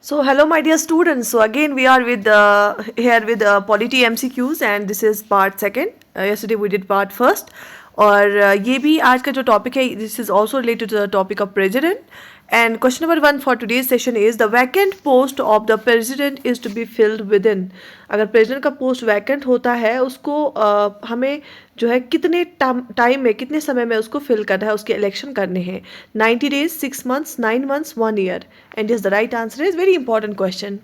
So hello my dear students. So again we are with here with Polity MCQs and this is part second. Yesterday we did part first. और ये भी आज का जो topic है this is also related to the topic of president and question number 1 for today's session is the vacant post of the president is to be filled with in. अगर president का post vacant होता है उसको हमें जो है कितने time में कितने समय में उसको फिल करना है, उसके इलेक्शन करने हैं. 90 days, 6 months, 9 months, 1 year. And yes, the right answer is very important question.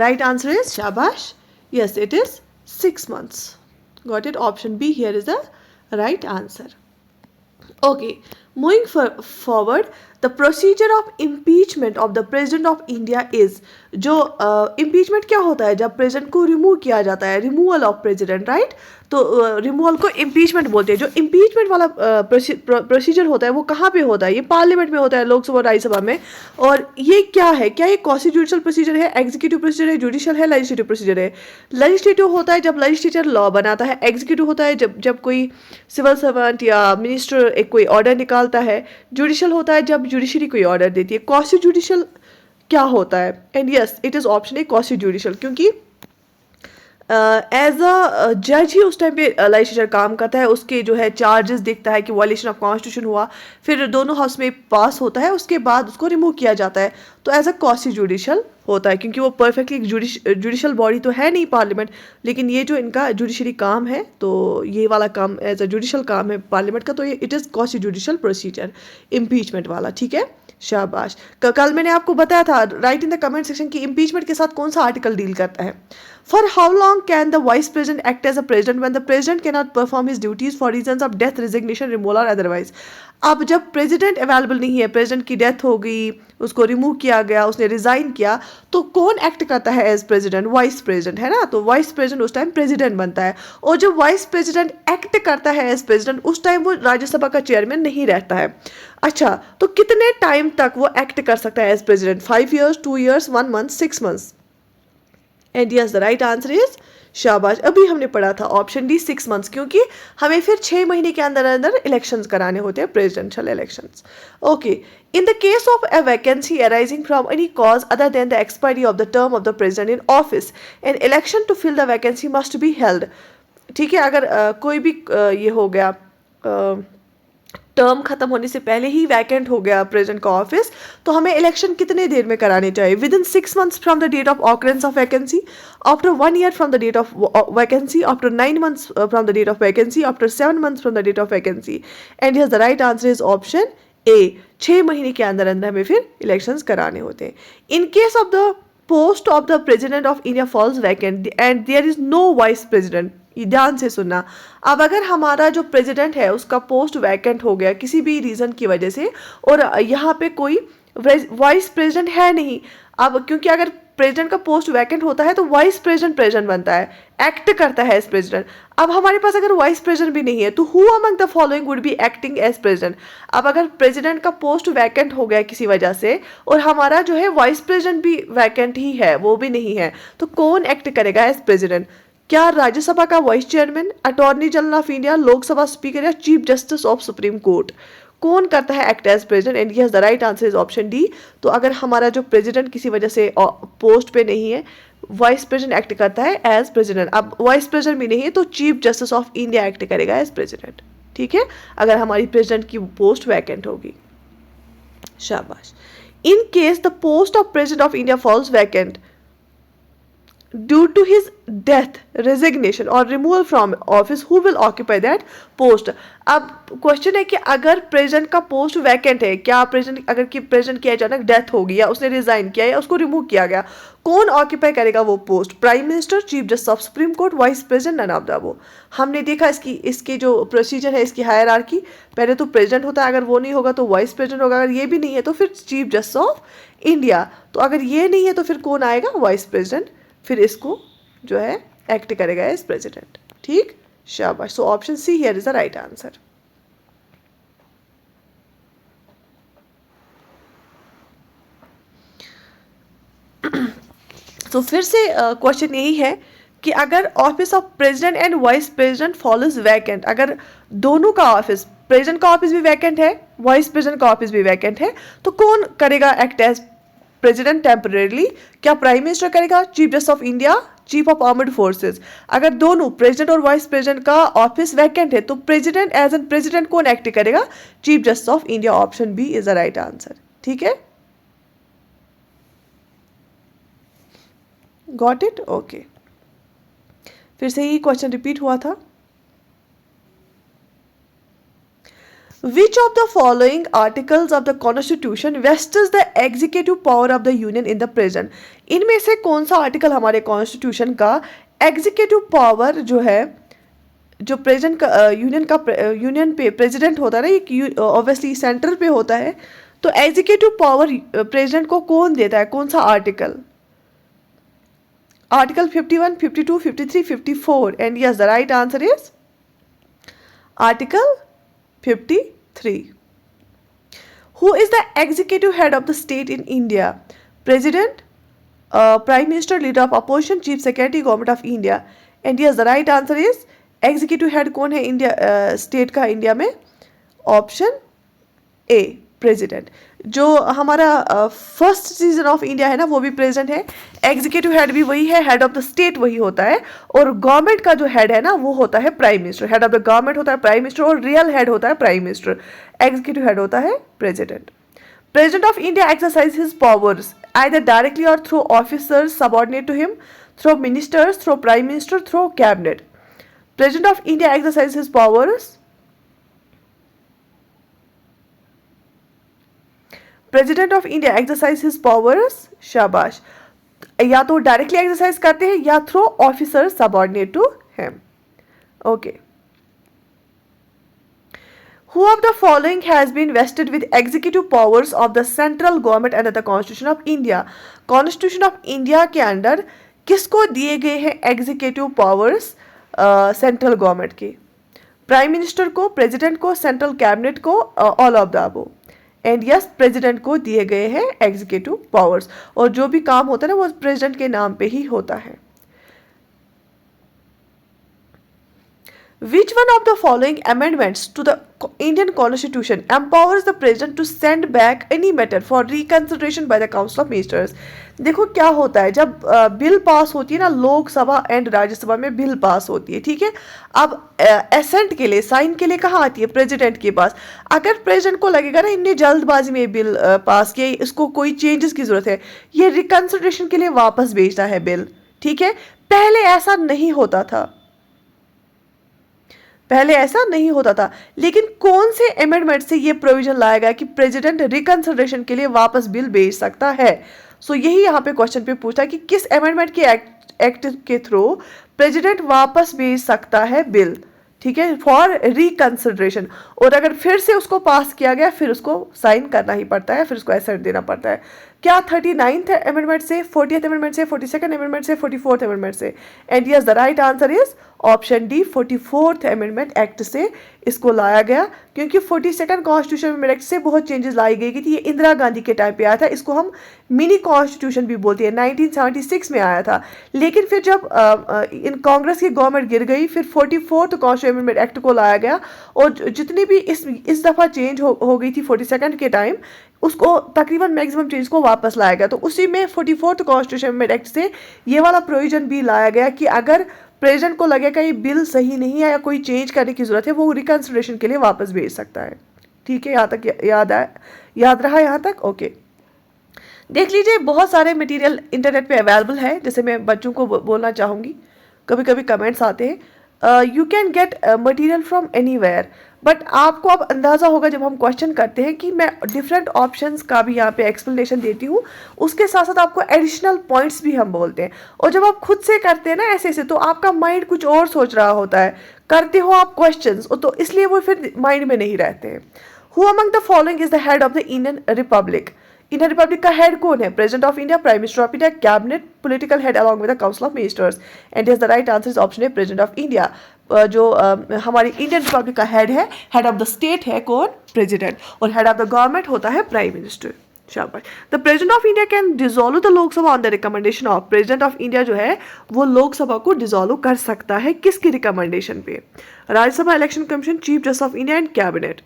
Right answer is shabash. Yes, it is 6 months. Got it? Option B here is the right answer. Okay, moving forward, the procedure of impeachment of the president of India is जो impeachment क्या होता है जब president को remove किया जाता है, removal of president, right. तो रिमूवल को इम्पीचमेंट बोलते हैं. जो इम्पीचमेंट वाला प्रोसीजर होता है वो कहाँ पे होता है? ये पार्लियामेंट में होता है, लोकसभा और राज्यसभा में. और ये क्या है? क्या ये कॉन्स्टिट्यूशनल प्रोसीजर है, एग्जीक्यूटिव प्रोसीजर है, जुडिशियल है, लेजिस्लेटिव प्रोसीजर है? लेजिस्लेटिव होता है जब लेजिस्लेचर लॉ बनाता है. एग्जीक्यूटिव होता है जब कोई सिविल सर्वेंट या मिनिस्टर एक कोई ऑर्डर निकालता है. जुडिशियल होता है जब जुडिशरी कोई ऑर्डर देती है. कॉन्स्टिट्यूशनल क्या होता है? And yes it is option a constitutional, क्योंकि एज अ जज ही उस टाइम पे लेजिस्लेचर काम करता है. उसके जो है चार्जेस देखता है कि वायलेशन ऑफ कॉन्स्टिट्यूशन हुआ, फिर दोनों हाउस में पास होता है, उसके बाद उसको रिमूव किया जाता है. तो एज अ कॉन्स्टिट्यूशनल होता है, क्योंकि वो परफेक्टली जुडिशल बॉडी तो है नहीं पार्लियामेंट, लेकिन ये जो इनका जुडिशरी काम है तो ये वाला काम एज अ जुडिशल काम है पार्लियामेंट का, तो ये it is constitutional procedure impeachment वाला. ठीक है, शाबाश. कल मैंने आपको बताया था, right in the comment section की इम्पीचमेंट के साथ कौन सा आर्टिकल डील करता है. For how long can the vice president act as a president when the president can not perform his duties for reasons of death, resignation, removal और otherwise. अब जब प्रेसिडेंट अवेलेबल नहीं है, प्रेसिडेंट की death हो गई, उसको रिमूव किया गया, उसने रिजाइन किया, तो कौन एक्ट करता है एज प्रेसिडेंट? वाइस प्रेसिडेंट, है ना. तो वाइस प्रेसिडेंट उस टाइम प्रेसिडेंट बनता है. और जब वाइस प्रेसिडेंट एक्ट करता है एज प्रेसिडेंट उस टाइम वो राज्यसभा का चेयरमैन नहीं रहता है. अच्छा, तो कितने टाइम तक वो एक्ट कर सकता है as president? 5 years, 2 years, 1 month, 6 months. And yes the right answer is शाबाश. अभी हमने पढ़ा था ऑप्शन डी 6 months, क्योंकि हमें फिर 6 महीने के अंदर अंदर इलेक्शंस कराने होते हैं, presidential elections. Okay, in the case of a vacancy arising from any cause other than the expiry of the term of the president in office, an election to fill the vacancy must be held. ठीक है, अगर कोई भी ये हो गया, term खत्म होने से पहले ही वैकेंट हो गया प्रेसिडेंट का ऑफिस, तो हमें इलेक्शन कितने देर में कराने चाहिए? With in 6 months from the date of occurrence of vacancy, after 1 year from the date of vacancy, after 9 months from the date of vacancy, after 7 months from the date of vacancy. And yes the right answer is option A. 6 महीने के अंदर अंदर हमें फिर elections कराने होते हैं. In case of the post of the president of India falls vacant and there is no vice president. ध्यान से सुनना. अब अगर हमारा जो प्रेसिडेंट है उसका पोस्ट वैकेंट हो गया किसी भी रीज़न की वजह से, और यहाँ पे कोई वाइस प्रेसिडेंट है नहीं. अब क्योंकि अगर प्रेसिडेंट का पोस्ट वैकेंट होता है तो वाइस प्रेसिडेंट प्रेसिडेंट बनता है, एक्ट करता है एज प्रेसिडेंट. अब हमारे पास अगर वाइस प्रेसिडेंट भी नहीं है तो who among the following would be acting as president. अब अगर प्रेसिडेंट का पोस्ट वैकेंट हो गया किसी वजह से और हमारा जो है वाइस प्रेसिडेंट भी वैकेंट ही है, वो भी नहीं है, तो कौन एक्ट करेगा एज प्रेसिडेंट? क्या राज्यसभा का vice chairman, attorney general of India, Lok Sabha speaker या chief justice of supreme court? कौन करता है act as president? And yes the right answer is option D. तो अगर हमारा जो प्रेसिडेंट किसी वजह से पोस्ट पे नहीं है, वाइस प्रेसिडेंट एक्ट करता है एज प्रेसिडेंट. अब वाइस प्रेसिडेंट भी नहीं है तो chief justice of India act करेगा एज प्रेसिडेंट. ठीक है, अगर हमारी प्रेसिडेंट की पोस्ट वैकेंट होगी. शाबाश. In case the post of president of India falls vacant due to his death, resignation or removal from office, who will occupy that post? अब question है कि अगर प्रेसिडेंट का पोस्ट वैकेंट है, क्या प्रेसिडेंट अगर कि प्रेसिडेंट की अचानक डेथ होगी या उसने रिजाइन किया या उसको रिमूव किया गया, कौन ऑक्यूपाई करेगा वो post? Prime minister, chief justice of supreme court, vice president, none of the above. हमने देखा इसकी जो प्रोसीजर है, इसकी हायरार्की, पहले तो प्रेसिडेंट होता है, अगर वो नहीं होगा तो वाइस प्रेसिडेंट होगा, अगर ये भी नहीं है तो फिर चीफ जस्टिस ऑफ इंडिया. तो अगर ये नहीं है तो फिर कौन आएगा? Vice president. फिर इसको जो है एक्ट करेगा एज प्रेसिडेंट. ठीक, शाबाश. So option C here is the right answer. तो फिर से क्वेश्चन यही है कि अगर office of president and vice president follows vacant, अगर दोनों का ऑफिस, प्रेसिडेंट का ऑफिस भी वैकेंट है, वाइस प्रेसिडेंट का ऑफिस भी वैकेंट है, तो कौन करेगा एक्ट एज प्रेसिडेंट टेम्परेरली, क्या प्राइम मिनिस्टर करेगा, chief justice of India, chief of armed forces. अगर दोनों प्रेसिडेंट और वाइस प्रेसिडेंट का ऑफिस वैकेंट है तो प्रेसिडेंट एज एन प्रेसिडेंट कौन एक्ट करेगा, chief justice of India. Option B is the right answer. ठीक है, गॉट इट, ओके। फिर से ही क्वेश्चन रिपीट हुआ था। Which of the following articles of the Constitution vests the executive power of the Union in the present? इनमें से कौन सा आर्टिकल हमारे कॉन्स्टिट्यूशन का एग्जीक्यूटिव पावर जो है, जो प्रेजेंट का यूनियन पे प्रेसिडेंट होता है ना, ये ऑब्वियसली सेंट्रल पे होता है, तो एग्जीक्यूटिव पावर प्रेसिडेंट को कौन देता है, कौन सा article? Article 51, 52, 53, 54 and yes the right answer is article 53. Who is the executive head of the state in India? President, Prime Minister, Leader of Opposition, Chief Secretary, Government of India. And yes, the right answer is executive head कौन है India state का India में? Option A, president. जो हमारा first season of India है ना, वो भी प्रेसिडेंट है, एग्जीक्यूटिव हेड भी वही है, हेड ऑफ द स्टेट वही होता है, और गवर्नमेंट का जो हेड है ना वो होता है prime minister. Head of the government होता है प्राइम मिनिस्टर और रियल हेड होता है प्राइम मिनिस्टर, एग्जीक्यूटिव हेड होता है president. President of India exercise his powers either directly और through officers subordinate to him, through ministers, through prime minister, through cabinet. President of India exercise his powers, president of India exercise his powers, शाबाश, या तो directly exercise करते हैं या through officer subordinate to him. Okay, who of the following has been vested with executive powers of the central government under the constitution of India? Constitution of India के under किसको दिए गए हैं executive powers central government के? Prime minister को, president को, central cabinet को, all of the above. And yes, president को दिए गए हैं एग्जीक्यूटिव पावर्स, और जो भी काम होता है ना वो प्रेसिडेंट के नाम पे ही होता है। Which one of the following amendments to the Indian Constitution empowers the President to send back any matter for reconsideration by the Council of Ministers? देखो क्या होता है, जब बिल पास होती है ना, लोकसभा एंड राज्यसभा में बिल पास होती है, ठीक है। अब एसेंट के लिए, साइन के लिए कहाँ आती है? प्रेसिडेंट के पास। अगर प्रेसिडेंट को लगेगा ना इनने जल्दबाजी में बिल पास किया, इसको कोई चेंजेस की जरूरत है, ये रिकंसिडरेशन के लिए वापस भेजता है बिल, ठीक है। पहले ऐसा नहीं होता था, पहले ऐसा नहीं होता था, लेकिन कौन से अमेंडमेंट से ये प्रोविजन लाया गया कि प्रेसिडेंट रिकंसिडरेशन के लिए वापस बिल भेज सकता है? सो यही यहाँ पे क्वेश्चन पे पूछा कि किस अमेंडमेंट के एक्ट के थ्रू प्रेसिडेंट वापस भेज सकता है बिल, ठीक है, फॉर रिकंसिडरेशन। और अगर फिर से उसको पास किया गया फिर उसको साइन करना ही पड़ता है, फिर उसको एसेंट देना पड़ता है। क्या 39th अमेंडमेंट से, 40th अमेंडमेंट से, 42nd अमेंडमेंट से, 44th अमेंडमेंट से? And yes the right answer is option D, 44th amendment act से इसको लाया गया, क्योंकि 42nd कॉन्स्टिट्यूशन अमेंडमेंट एक्ट से बहुत चेंजेस लाई गई थी। ये इंदिरा गांधी के टाइम पे आया था, इसको हम मिनी कॉन्स्टिट्यूशन भी बोलते हैं, 1976 में आया था। लेकिन फिर जब इन कांग्रेस की गवर्नमेंट गिर गई, फिर 44th कॉन्स्टिट्यूशन अमेंडमेंट एक्ट को लाया गया, और जितनी भी इस दफ़ा चेंज हो गई थी 42nd के टाइम, उसको तकरीबन मैक्सिमम चेंज को वापस लाया गया। तो उसी में 44th कॉन्स्टिट्यूशन अमेंडमेंट एक्ट से ये वाला प्रोविजन भी लाया गया कि अगर प्रेसिडेंट को लगेगा ये बिल सही नहीं है या कोई चेंज करने की जरूरत है, वो रिकंसिडरेशन के लिए वापस भेज सकता है। ठीक है, यहाँ तक याद रहा यहाँ तक? ओके, देख लीजिए बहुत सारे मटेरियल इंटरनेट पे अवेलेबल है। जैसे मैं बच्चों को बोलना चाहूँगी, कभी कभी कमेंट्स आते हैं, you can get material from anywhere, but आपको अब अंदाज़ा होगा जब हम क्वेश्चन करते हैं कि मैं डिफरेंट ऑप्शंस का भी यहाँ पे एक्सप्लेनेशन देती हूँ, उसके साथ साथ आपको एडिशनल पॉइंट्स भी हम बोलते हैं। और जब आप खुद से करते हैं ना ऐसे तो आपका माइंड कुछ और सोच रहा होता है, करते हो आप क्वेश्चंस, तो इसलिए वो फिर माइंड में नहीं रहते हैं। Who among the following is the head of the Indian Republic? Indian Republic का हेड कौन है? President of India, prime minister of India, cabinet, political head along with the council of ministers. And is the right answer is option A, president of India. जो हमारी Indian Republic का head है, head of the state है कौन? President. और head of the government होता है prime minister. शाबाश। The president of India can dissolve the Lok Sabha on the recommendation of, president of India जो है वो लोकसभा को डिसॉल्व कर सकता है, किसकी रिकमेंडेशन पे? Rajya Sabha, election commission, chief justice of India and cabinet.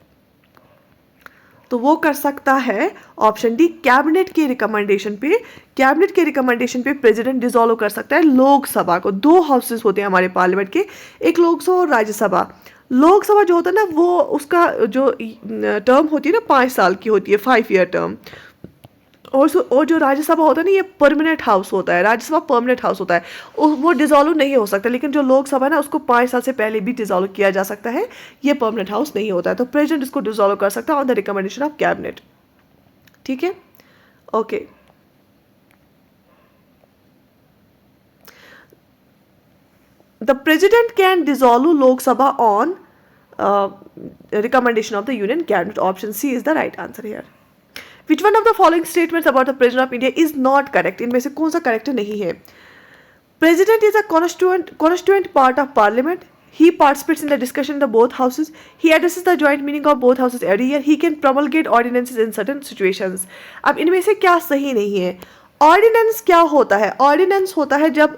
तो वो कर सकता है ऑप्शन डी कैबिनेट के रिकमेंडेशन पे। कैबिनेट के रिकमेंडेशन पे प्रेसिडेंट डिसॉल्व कर सकता है लोकसभा को। दो हाउसेस होते हैं हमारे पार्लियामेंट के, एक लोकसभा और राज्यसभा। लोकसभा जो होता है ना वो उसका जो टर्म होती है ना 5 साल की होती है, 5 ईयर टर्म। और जो राज्यसभा होता है ना ये परमानेंट हाउस होता है, राज्यसभा परमानेंट हाउस होता है, वो डिसॉल्व नहीं हो सकता। लेकिन जो लोकसभा है ना उसको 5 साल से पहले भी डिसॉल्व किया जा सकता है, ये परमानेंट हाउस नहीं होता है। तो प्रेसिडेंट इसको डिसॉल्व कर सकता है on the recommendation of cabinet. ठीक है, okay. The president can dissolve Lok Sabha on recommendation of the union cabinet. Option C is the right answer here. Which one of the following statements about the president of India is not correct? इनमें से कौन सा correct नहीं है? President is a constituent part of parliament. He participates in the discussion in the both houses. He addresses the joint meeting of both houses every year. He can promulgate ordinances in certain situations. अब इनमें से क्या सही नहीं है? Ordinance क्या होता है? ऑर्डिनेंस होता है जब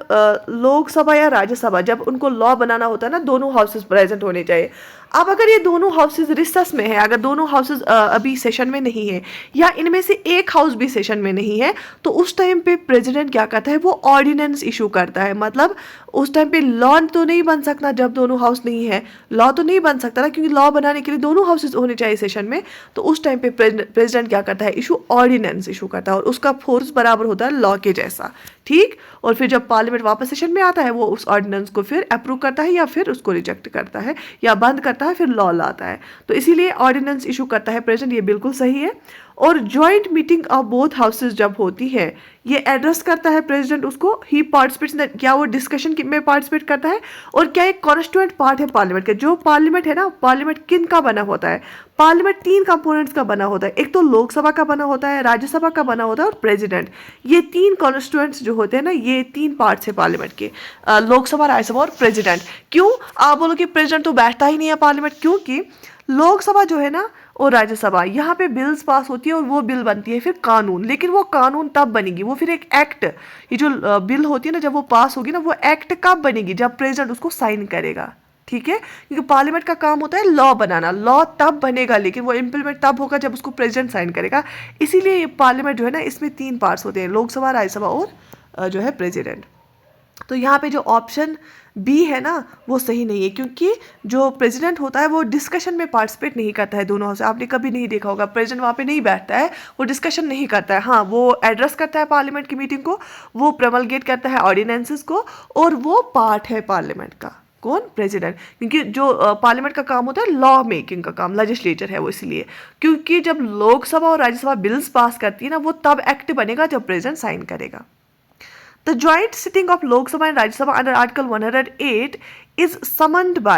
लोकसभा या राज्यसभा जब उनको लॉ बनाना होता है ना, दोनों हाउसेस प्रेजेंट होने चाहिए। अब अगर ये दोनों हाउसेस रिसेस में है, अगर दोनों हाउसेस अभी सेशन में नहीं है या इनमें से एक हाउस भी सेशन में नहीं है, तो उस टाइम पे प्रेसिडेंट क्या करता है? वो ऑर्डिनेंस इशू करता है। मतलब उस टाइम पे लॉ तो नहीं बन सकता जब दोनों हाउस नहीं है, लॉ तो नहीं बन सकता ना, क्योंकि लॉ बनाने के लिए दोनों हाउसेस होने चाहिए सेशन में। तो उस टाइम पे प्रेसिडेंट क्या करता है? इशू ऑर्डिनेंस इशू करता है, और उसका फोर्स बराबर होता है लॉ के जैसा। ठीक, और फिर जब पार्लियामेंट वापस सेशन में आता है वो उस ऑर्डिनेंस को फिर अप्रूव करता है या फिर उसको रिजेक्ट करता है या बंद करता है, फिर लॉ लाता है। तो इसीलिए ऑर्डिनेंस इशू करता है प्रेसिडेंट, ये बिल्कुल सही है। और joint meeting of both houses जब होती है, ये एड्रेस करता है प्रेसिडेंट उसको। ही पार्टिसिपेट्स इन क्या वो डिस्कशन में पार्टिसिपेट करता है, और क्या एक कॉन्स्टिट्यूएंट पार्ट है पार्लियामेंट का। जो पार्लियामेंट है ना, पार्लियामेंट किन का बना होता है? पार्लियामेंट 3 कंपोनेंट्स का बना होता है। एक तो लोकसभा का बना होता है, राज्यसभा का बना होता है और प्रेसिडेंट। ये 3 कॉन्स्टिट्यूएंट्स जो होते हैं ना, ये 3 पार्ट्स है पार्लियामेंट के, लोकसभा, राज्यसभा और प्रेसिडेंट। क्यों आप बोलो कि प्रेसिडेंट तो बैठता ही नहीं है पार्लियामेंट? क्योंकि लोकसभा जो है ना और राज्यसभा, यहाँ पे बिल्स पास होती है और वो बिल बनती है फिर कानून। लेकिन वो कानून तब बनेगी, वो फिर एक एक्ट, ये जो बिल होती है ना, जब वो पास होगी ना, वो एक्ट कब बनेगी? जब प्रेसिडेंट उसको साइन करेगा। ठीक है, क्योंकि पार्लियामेंट का काम होता है लॉ बनाना। लॉ तब बनेगा लेकिन वो इम्प्लीमेंट तब होगा जब उसको प्रेसिडेंट साइन करेगा। इसीलिए ये पार्लियामेंट जो है ना, इसमें 3 पार्ट्स होते हैं, लोकसभा, राज्यसभा और जो है प्रेसिडेंट। तो यहाँ पे जो ऑप्शन बी है ना वो सही नहीं है, क्योंकि जो प्रेसिडेंट होता है वो डिस्कशन में पार्टिसिपेट नहीं करता है दोनों से। आपने कभी नहीं देखा होगा प्रेसिडेंट वहाँ पे नहीं बैठता है, वो डिस्कशन नहीं करता है। हाँ, वो एड्रेस करता है पार्लियामेंट की मीटिंग को, वो प्रमलगेट करता है ऑर्डिनेंसेस को, और वो पार्ट है पार्लियामेंट का। कौन? प्रेसिडेंट। क्योंकि जो पार्लियामेंट का काम होता है लॉ मेकिंग का काम, लेजिस्लेचर है वो, इसलिए। क्योंकि जब लोकसभा और राज्यसभा बिल्स पास करती है ना, वो तब एक्ट बनेगा जब प्रेसिडेंट साइन करेगा। The joint sitting of Lok Sabha and Rajya Sabha under Article 108 is summoned by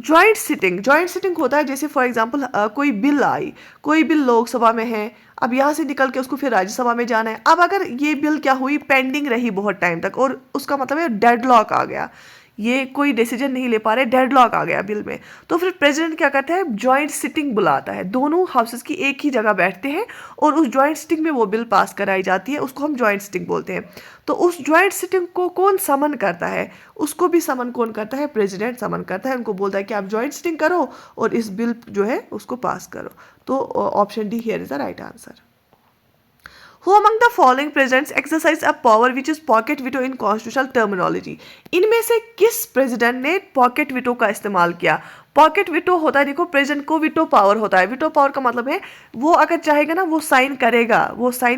joint sitting होता है जैसे फॉर एग्जांपल कोई बिल आई, कोई बिल लोकसभा में है, अब यहाँ से निकल के उसको फिर राज्यसभा में जाना है। अब अगर ये बिल क्या हुई, पेंडिंग रही बहुत टाइम तक, और उसका मतलब है डेडलॉक आ गया, ये कोई डिसीजन नहीं ले पा रहे, डेडलॉक आ गया बिल में, तो फिर प्रेसिडेंट क्या करता है? जॉइंट सिटिंग बुलाता है, दोनों हाउसेस की एक ही जगह बैठते हैं और उस जॉइंट सिटिंग में वो बिल पास कराई जाती है, उसको हम जॉइंट सिटिंग बोलते हैं। तो उस जॉइंट सिटिंग को कौन समन करता है? उसको भी समन कौन करता है? प्रेसिडेंट समन करता है, उनको बोलता है कि आप जॉइंट सिटिंग करो और इस बिल जो है उसको पास करो। तो option D here is the right answer. Who among the following presidents exercise a power which is pocket veto in constitutional terminology? इनमें से किस प्रेसिडेंट ने पॉकेट विटो का इस्तेमाल किया? पॉकेट विटो होता है, देखो प्रेसिडेंट को विटो पावर होता है। विटो पावर का मतलब है वो अगर चाहेगा ना वो साइन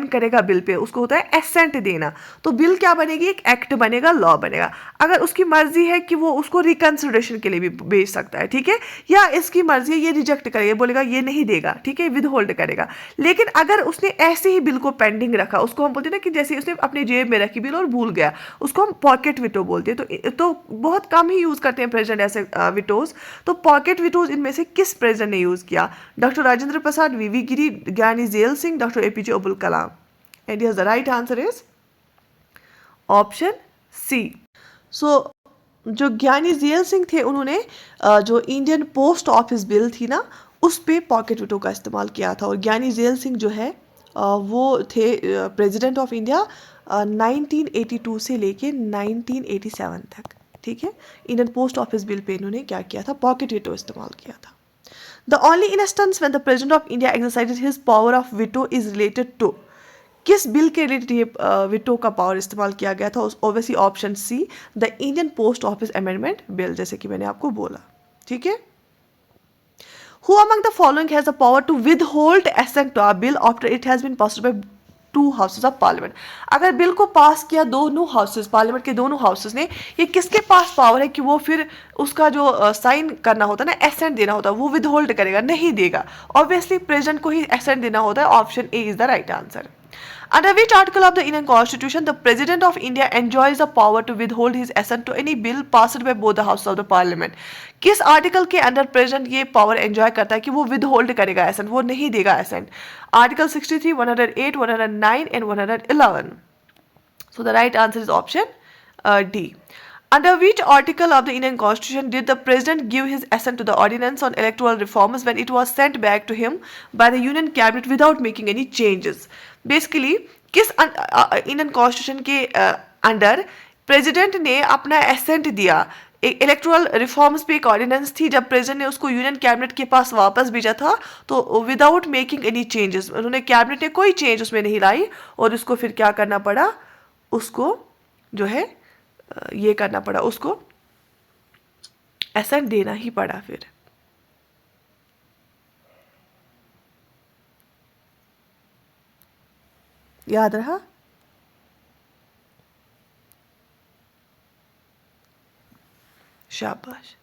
करेगा बिल पे, उसको होता है एसेंट देना। तो बिल क्या बनेगी? एक एक्ट बनेगा, लॉ बनेगा। अगर उसकी मर्जी है कि वो उसको रिकंसिडरेशन के लिए भी भेज सकता है, ठीक है, या इसकी मर्जी है ये रिजेक्ट करेगा, बोलेगा ये नहीं देगा, ठीक है, विद होल्ड करेगा। लेकिन अगर उसने ऐसे ही बिल को पेंडिंग रखा, उसको हम बोलते हैं ना कि जैसे उसने अपने जेब में रखी बिल और भूल गया, उसको हम पॉकेट विटो बोलते हैं। तो बहुत कम ही यूज करते हैं प्रेसिडेंट ऐसे विटोज। तो पॉकेट विटोज इनमें से किस प्रेसिडेंट ने यूज किया? Doctor Rajendra Prasad, VV Giri, Gyani Zail Singh, doctor APJ Abdul Kalam. And yes the right answer is option C. So जो ज्ञानी जेल सिंह थे, उन्होंने जो इंडियन पोस्ट ऑफिस बिल थी ना, उस पे पॉकेट विटो का इस्तेमाल किया था। और ज्ञानी जेल सिंह जो है वो थे प्रेसिडेंट ऑफ इंडिया 1982 से लेके 1987 तक, ठीक है। Indian post office bill pay इन्होंने क्या किया था? पॉकेट विटो इस्तेमाल किया था। The only instance when the president of India exercises his power of veto is related to, किस बिल के रिलेटेड ये विटो का पावर इस्तेमाल किया गया था? Obviously option C, the Indian post office amendment bill, जैसे कि मैंने आपको बोला। ठीक है। Who among the following has the power to withhold assent to a bill after it has been passed by to houses of parliament? अगर bill को पास किया दोनों हाउसेज, पार्लियामेंट के दोनों हाउसेज ने, ये किसके पास पावर है कि वो फिर उसका जो साइन करना होता है ना, एसेंट देना होता है, वो विदहोल्ड करेगा? नहीं देगा। ऑब्वियसली प्रेसिडेंट को ही एसेंट देना होता है। Option A is the right answer. Under which article of the Indian Constitution the President of India enjoys the power to withhold his assent to any bill passed by both the houses of the Parliament? किस article के अंदर president ये power enjoy करता है कि वो withhold करेगा accent, वो नहीं देगा assent? Article 63, 108, 109 and 111। So the right answer is option D. Under which article of the Indian Constitution did the President give his assent to the ordinance on electoral reforms when it was sent back to him by the Union Cabinet without making any changes? Basically, किस Indian constitution के under president ने अपना accent दिया? Electoral reforms पे एक ordinance थी, जब president ने उसको यूनियन कैबिनेट के पास वापस भेजा था तो विदाउट मेकिंग एनी चेंजेस, उन्होंने कैबिनेट ने कोई चेंज उसमें नहीं लाई और उसको फिर क्या करना पड़ा? उसको जो है ये करना पड़ा, उसको एसेंट देना ही पड़ा। फिर याद रहा? शाबाश।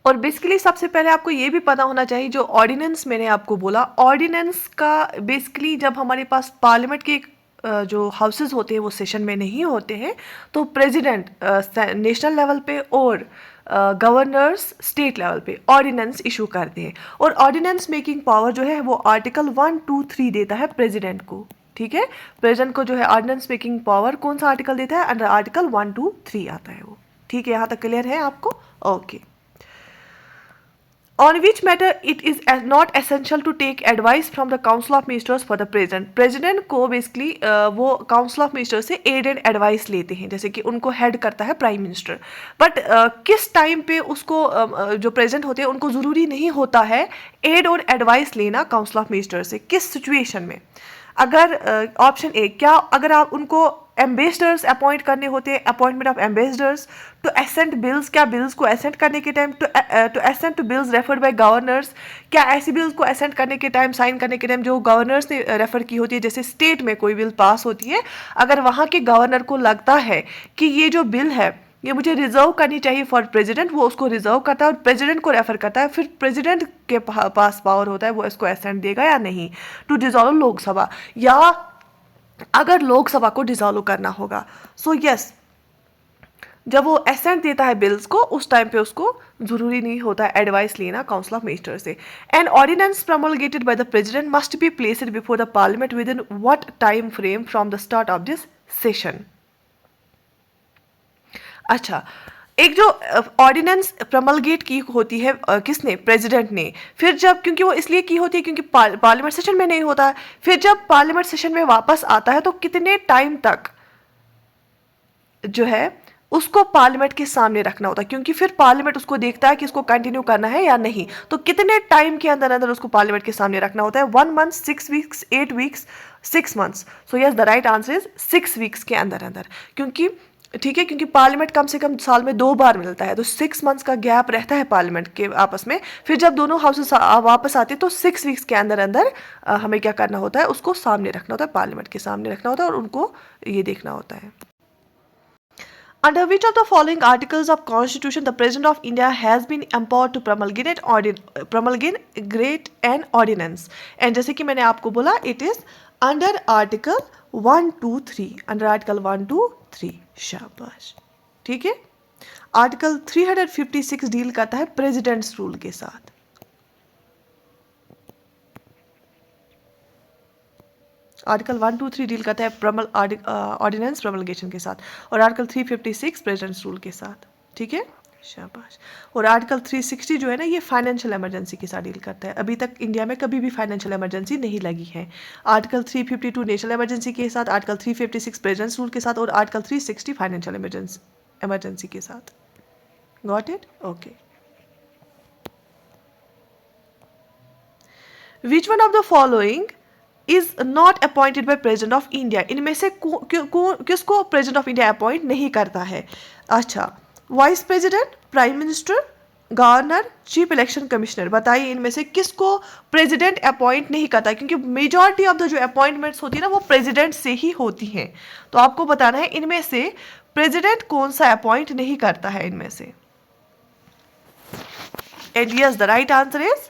और बेसिकली सबसे पहले आपको ये भी पता होना चाहिए, जो ऑर्डिनेंस मैंने आपको बोला, ऑर्डिनेंस का बेसिकली जब हमारे पास पार्लियामेंट के जो हाउसेस होते हैं वो सेशन में नहीं होते हैं, तो प्रेसिडेंट नेशनल लेवल पे और गवर्नर्स स्टेट लेवल पे ऑर्डिनेंस इशू करते हैं। और ऑर्डिनेंस मेकिंग पावर जो है वो आर्टिकल 1, 2, 3 देता है प्रेसिडेंट को। ठीक है, प्रेसिडेंट को जो है ऑर्डिनेंस मेकिंग पावर कौन सा आर्टिकल देता है? अंडर आर्टिकल 1, 2, 3 आता है वो। ठीक है, यहाँ तक क्लियर है आपको? Okay. On which matter it is not essential to take advice from the Council of Ministers for the President? President को बेसिकली वो काउंसिल ऑफ मिनिस्टर से एड एंड एडवाइस लेते हैं, जैसे कि उनको हेड करता है प्राइम मिनिस्टर। बट किस टाइम पे उसको जो प्रेसिडेंट होते हैं उनको ज़रूरी नहीं होता है एड और एडवाइस लेना काउंसिल ऑफ मिनिस्टर से? किस सिचुएशन में? अगर ऑप्शन ए, क्या अगर आप उनको एम्बेसडर्स अपॉइंट करने होते हैं, appointment of ambassadors to assent bills, क्या बिल्स को एसेंट करने के time to assent to bills referred by governors, क्या ऐसी बिल्स को एसेंट करने के टाइम, साइन करने के टाइम जो गवर्नर्स ने रेफर की होती है, जैसे स्टेट में कोई बिल पास होती है, अगर वहाँ के गवर्नर को लगता है कि ये जो बिल है ये मुझे रिजर्व करनी चाहिए फॉर प्रेसिडेंट, वो उसको रिजर्व करता है और प्रेसिडेंट को रेफर करता है, फिर प्रेसिडेंट के पास पावर होता है वो इसको एसेंट देगा या नहीं टू डिसॉल्व लोकसभा, या अगर लोकसभा को डिसॉल्व करना होगा। सो यस, जब वो एसेंट देता है बिल्स को उस टाइम पे उसको जरूरी नहीं होता है एडवाइस लेना काउंसिल ऑफ मिनिस्टर से। An ordinance promulgated by the president must be placed before the parliament within what time frame from the start of this session? अच्छा, एक जो ऑर्डिनेंस प्रमलगेट की होती है किसने? प्रेसिडेंट ने। फिर जब, क्योंकि वो इसलिए की होती है क्योंकि पार्लियामेंट सेशन में नहीं होता है, फिर जब पार्लियामेंट सेशन में वापस आता है तो कितने टाइम तक जो है उसको पार्लियामेंट के सामने रखना होता है, क्योंकि फिर पार्लियामेंट उसको देखता है कि इसको कंटिन्यू करना है या नहीं, तो कितने टाइम के अंदर अंदर उसको पार्लियामेंट के सामने रखना होता है? 1 month, 6 weeks, 8 weeks, 6 months. So yes, the right answer is 6 weeks के अंदर अंदर, क्योंकि ठीक है, क्योंकि पार्लियामेंट कम से कम साल में 2 बार मिलता है, तो 6 मंथ्स का गैप रहता है पार्लियामेंट के आपस में। फिर जब दोनों हाउसेस वापस आते हैं तो 6 वीक्स के अंदर अंदर हमें क्या करना होता है? उसको सामने रखना होता है, पार्लियामेंट के सामने रखना होता है और उनको ये देखना होता है। Under which of the following articles of Constitution the President of India has been empowered to promulgate an ordinance? And जैसे कि मैंने आपको बोला, it is under Article 1, 2, 3, under Article 1, 2, 3। शाबाश। ठीक है, आर्टिकल 356 डील करता है प्रेसिडेंट्स रूल के साथ। आर्टिकल 1, 2, 3 डील करता है ऑर्डिनेंस प्रमलगेशन के साथ, और आर्टिकल 356 प्रेसिडेंट्स रूल के साथ। ठीक है, शाबाश। और आर्टिकल 360 जो है ना, ये फाइनेंशियल इमरजेंसी के साथ डील करता है। अभी तक इंडिया में कभी भी फाइनेंशियल इमरजेंसी नहीं लगी है। आर्टिकल 352 नेशनल इमरजेंसी के साथ, आर्टिकल 356 प्रेसिडेंट्स रूल के साथ और आर्टिकल 360 फाइनेंशियल इमरजेंसी के साथ। Got it? Okay. Which one of the following is not appointed by president of India, इनमें से किसको प्रेसिडेंट ऑफ इंडिया अपॉइंट नहीं करता है? अच्छा, vice president, prime minister, governor, chief election commissioner, बताइए इनमें से किसको प्रेसिडेंट अपॉइंट नहीं करता? क्योंकि मेजॉरिटी ऑफ द जो अपॉइंटमेंट्स होती है ना वो प्रेसिडेंट से ही होती हैं, तो आपको बताना है इनमें से प्रेसिडेंट कौन सा अपॉइंट नहीं करता है इनमें से। And yes, the right answer is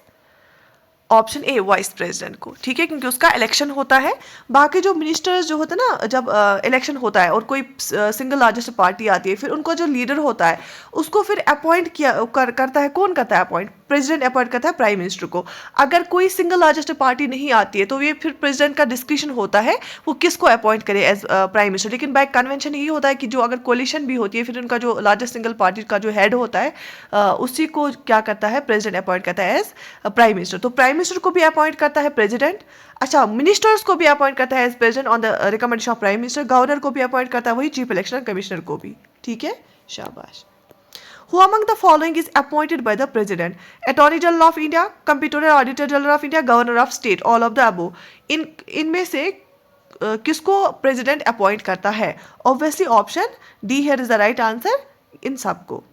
option A, vice president को, ठीक है, क्योंकि उसका इलेक्शन होता है। बाकी जो मिनिस्टर्स जो होते हैं ना, जब इलेक्शन होता है और कोई सिंगल लार्जेस्ट पार्टी आती है, फिर उनका जो लीडर होता है उसको फिर अपॉइंट करता है, कौन करता है अपॉइंट? प्रेसिडेंट अपॉइंट करता है प्राइम मिनिस्टर को। अगर कोई सिंगल लार्जेस्ट पार्टी नहीं आती है तो ये फिर प्रेसिडेंट का डिस्क्रिप्शन होता है वो किसको अपॉइंट करे एज प्राइम मिनिस्टर। लेकिन बाय कन्वेंशन ये होता है कि जो अगर कोलिशन भी होती है फिर उनका जो लार्जेस्ट सिंगल पार्टी का जो हेड होता है उसी को क्या करता है? प्रेसिडेंट अपॉइंट करता है एज प्राइम मिनिस्टर। तो प्राइम मिनिस्टर को भी अपॉइंट करता है प्रेसिडेंट। अच्छा, मिनिस्टर्स को भी अपॉइंट करता है as president on the recommendation of prime minister. Governor को भी अपॉइंट करता है वही, चीफ इलेक्शन कमिश्नर को भी, ठीक है, शाबाश। Who among the following is appointed by the president? Attorney General of India, Comptroller Auditor General of India, Governor of State, all of the above. इनमें से किसको प्रेसिडेंट अपॉइंट करता है? Obviously option D here is the right answer, इन सबको,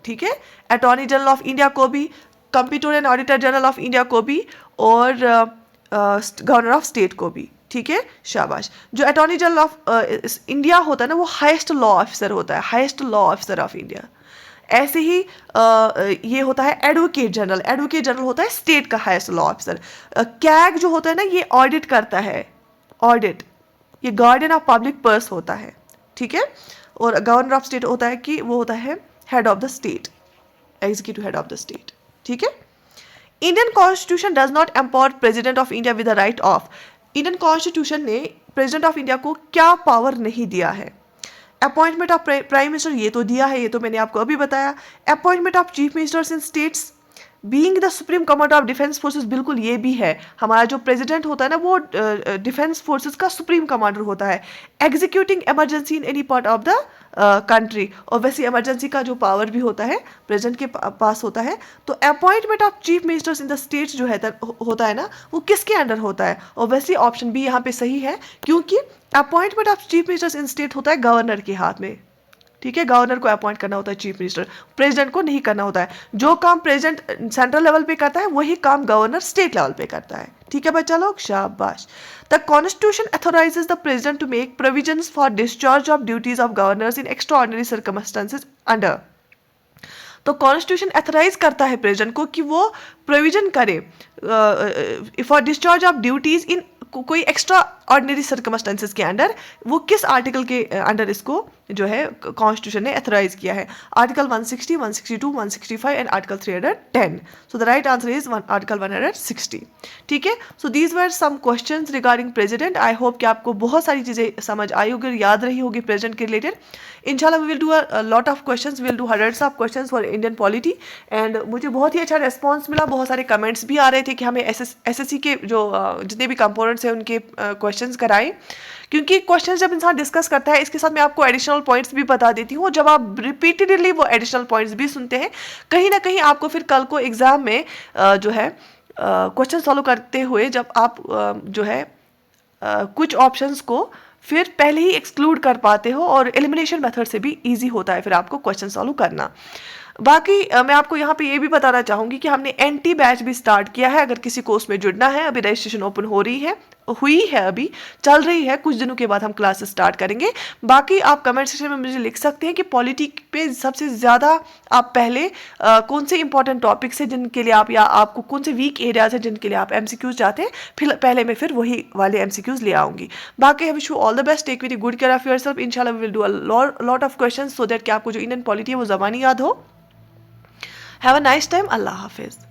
ठीक है। Attorney general of India को भी, comptroller and auditor general of India को भी, और गवर्नर ऑफ स्टेट को भी, ठीक है, शाबाश। जो अटॉर्नी जनरल ऑफ इंडिया होता है ना वो हाईएस्ट लॉ ऑफिसर होता है, highest law officer of India. ऐसे ही ये होता है एडवोकेट जनरल, एडवोकेट जनरल होता है स्टेट का हाईएस्ट लॉ ऑफिसर। कैग जो होता है ना ये ऑडिट करता है, ऑडिट, ये गार्डियन ऑफ पब्लिक पर्स होता है, ठीक है। और गवर्नर ऑफ स्टेट होता है कि वो होता है head of the state, executive head of the state, ठीक है। Indian constitution does not empower president of India with the right of, Indian constitution ने प्रेसिडेंट ऑफ इंडिया को क्या पावर नहीं दिया है? अपॉइंटमेंट ऑफ प्राइम मिनिस्टर ये तो दिया है, ये तो मैंने आपको अभी बताया। Appointment of chief ministers in states, being the supreme commander of defence forces, बिल्कुल ये भी है। हमारा जो प्रेसिडेंट होता है ना वो डिफेंस फोर्सेस का सुप्रीम कमांडर होता है। Executing emergency in any part of the country, और वैसे इमरजेंसी का जो पावर भी होता है प्रेसिडेंट के पास होता है। तो appointment of chief ministers in the states जो है होता है ना वो किसके अंडर होता है? ऑब्वियसली ऑप्शन बी यहाँ पे सही है, क्योंकि appointment of chief ministers in state होता है गवर्नर के हाथ में, ठीक है। गवर्नर को अपॉइंट करना होता है चीफ मिनिस्टर, प्रेसिडेंट को नहीं करना होता है। जो काम प्रेसिडेंट सेंट्रल लेवल पे करता है वही काम गवर्नर स्टेट लेवल पे करता है, ठीक है बच्चा लोग, शाबाश। The constitution authorises the president to make provisions for discharge of duties of governors in extraordinary circumstances under, तो कॉन्स्टिट्यूशन अथोराइज करता है प्रेसिडेंट को कि वो प्रोविजन करे for discharge of duties in कोई एक्स्ट्रा ऑर्डिनरी सर्कमस्टेंसेस के अंडर। वो किस आर्टिकल के अंडर इसको जो है कॉन्स्टिट्यूशन ने अथोराइज किया है? Article 160, 162, 165 and article 310। So the right answer is article 160, ठीक है। So these were some questions regarding president. I hope कि आपको बहुत सारी चीज़ें समझ आई होगी, याद रही होगी प्रेसिडेंट के रिलेटेड। इंशाल्लाह we will do a lot of questions, will do hundreds of questions for Indian polity. And मुझे बहुत ही अच्छा रेस्पॉन्स मिला, बहुत सारे कमेंट्स भी आ रहे थे कि हमें एसएससी के जो जितने भी कंपोनेंट्स हैं उनके क्वेश्चंस कराएं, क्योंकि क्वेश्चंस जब इंसान डिस्कस करता है इसके साथ मैं आपको एडिशनल पॉइंट्स भी बता देती हूँ। जब आप रिपीटेडली वो एडिशनल पॉइंट्स भी सुनते हैं कहीं ना कहीं आपको फिर कल को एग्जाम में जो है क्वेश्चन सॉल्व करते हुए जब आप जो है कुछ ऑप्शंस को फिर पहले ही एक्सक्लूड कर पाते हो, और एलिमिनेशन मेथड से भी इजी होता है फिर आपको क्वेश्चन सॉल्व करना। बाकी मैं आपको यहाँ पे ये भी बताना चाहूँगी कि हमने एंटी बैच भी स्टार्ट किया है। अगर किसी को उसमें जुड़ना है, अभी रजिस्ट्रेशन ओपन हुई है, अभी चल रही है, कुछ दिनों के बाद हम क्लासेस स्टार्ट करेंगे। बाकी आप कमेंट सेक्शन में मुझे लिख सकते हैं कि पॉलिटी पे सबसे ज़्यादा आप पहले कौन से इंपॉर्टेंट टॉपिक्स हैं जिनके लिए आप, या आपको कौन से वीक एरियाज हैं जिनके लिए आप MCQs चाहते हैं, फिर पहले मैं फिर वही वाले MCQs ले आऊँगी। बाकी I wish you all the best, take very good care of yourself. इंशाल्लाह we will do a lot of questions so that कि आपको जो इंडियन पॉलिटी है वो ज़बानी याद हो। हैव अ नाइस टाइम, अल्लाह हाफिज़।